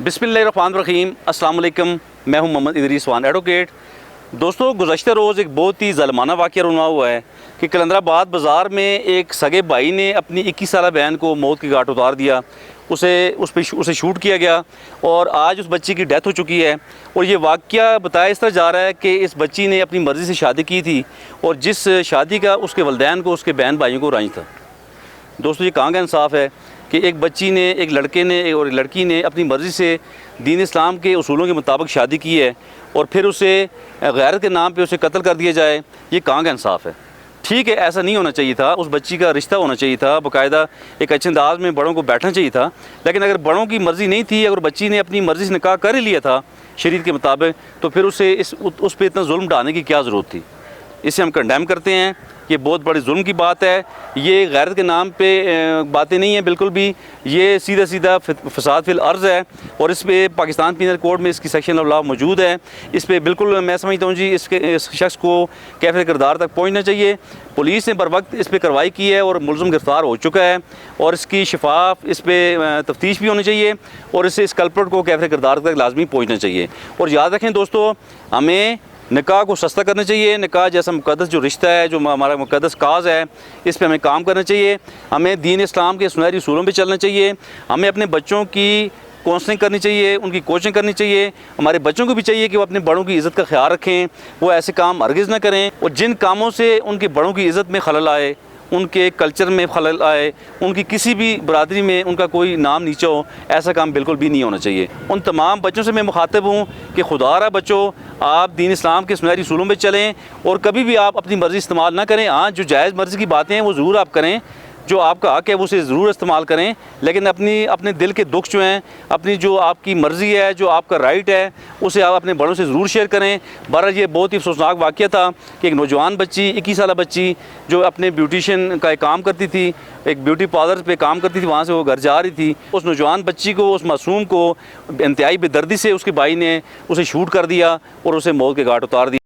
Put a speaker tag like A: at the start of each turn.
A: बिस्मिल्लाहिर्रहमानिर्रहीम अस्सलाम वालेकुम। मैं हूं मोहम्मद इदरीस वान एडवोकेट। दोस्तों, गुज़श्ता रोज़ एक बहुत ही ज़ालिमाना वाक़या रुनवा हुआ है कि कलंदराबाद बाज़ार में एक सगे भाई ने अपनी 21 साला बहन को मौत की घाट उतार दिया। उसे शूट किया गया और आज उस बच्ची की डेथ हो चुकी है। और ये वाक़या बताया इस तरह जा रहा है कि इस बच्ची ने अपनी मर्ज़ी से शादी की थी और जिस शादी का उसके वलदैन को, उसके बहन भाइयों को रांझ था। दोस्तों, ये कहाँ का इंसाफ है कि एक बच्ची ने, एक लड़के ने और एक लड़की ने अपनी मर्ज़ी से दीन इस्लाम के उसूलों के मुताबिक शादी की है और फिर उसे गैरत के नाम पे उसे कत्ल कर दिया जाए। ये कहाँ का इंसाफ है? ठीक है, ऐसा नहीं होना चाहिए था। उस बच्ची का रिश्ता होना चाहिए था, बाकायदा एक अच्छे अंदाज में बड़ों को बैठना चाहिए था। लेकिन अगर बड़ों की मर्ज़ी नहीं थी, अगर बच्ची ने अपनी मर्ज़ी से निकाह कर ही लिया था शरीयत के मुताबिक, तो फिर उसे उस पर इतना जुल्म डालने की क्या ज़रूरत थी? इसे हम कंडेम करते हैं। ये बहुत बड़े जुल्म की बात है। ये गैरत के नाम पे बातें नहीं है बिल्कुल भी। ये सीधा सीधा फसाद फिल अर्ज़ है और इस पे पाकिस्तान पीनल कोड में इसकी सेक्शन ऑफ लॉ मौजूद है। इस पे बिल्कुल मैं समझता हूँ जी इस शख्स को कैफ़े किरदार तक पहुँचना चाहिए। पुलिस ने बर वक्त इस पर कार्रवाई की है और मुलज़िम गिरफ़्तार हो चुका है और इसकी शफाफ इस पर तफ्तीश भी होनी चाहिए और इस कल्प्रिट को कैफ़े किरदार तक लाजमी पहुँचना चाहिए। और याद रखें दोस्तों, हमें निकाह को सस्ता करना चाहिए। निकाह जैसा मुक़द्दस जो रिश्ता है, जो हमारा मुक़द्दस काज है, इस पे हमें काम करना चाहिए। हमें दीन इस्लाम के सुनहरी उसूलों पे चलना चाहिए। हमें अपने बच्चों की काउंसलिंग करनी चाहिए, उनकी कोचिंग करनी चाहिए। हमारे बच्चों को भी चाहिए कि वो अपने बड़ों की इज़्ज़त का ख्याल रखें, वो ऐसे काम हरगिज़ ना करें और जिन कामों से उनके बड़ों की इज़्ज़त में खलल आए, उनके कल्चर में खलल आए, उनकी किसी भी बरादरी में उनका कोई नाम नीचा हो, ऐसा काम बिल्कुल भी नहीं होना चाहिए। उन तमाम बच्चों से मैं मुखातिब हूँ कि खुदारा बच्चों, आप दीन इस्लाम के सुनहरी उसूलों में चलें और कभी भी आप अपनी मर्ज़ी इस्तेमाल ना करें। हाँ, जो जायज़ मर्ज़ी की बातें हैं वो ज़रूर आप करें, जो आपका हक़ है वो उसे ज़रूर इस्तेमाल करें, लेकिन अपने दिल के दुख जो हैं, अपनी जो आपकी मर्ज़ी है, जो आपका राइट है, उसे आप अपने बड़ों से ज़रूर शेयर करें। बहरहाल ये बहुत ही अफसोसनाक वाक़या था कि एक नौजवान बच्ची, 21 साला बच्ची जो अपने ब्यूटिशियन का एक काम करती थी, एक ब्यूटी पार्लर पे काम करती थी, वहाँ से वो घर जा रही थी। उस नौजवान बच्ची को, उस मासूम को इंतहाई बेदर्दी से उसके भाई ने उसे शूट कर दिया और उसे मौत के घाट उतार दिया।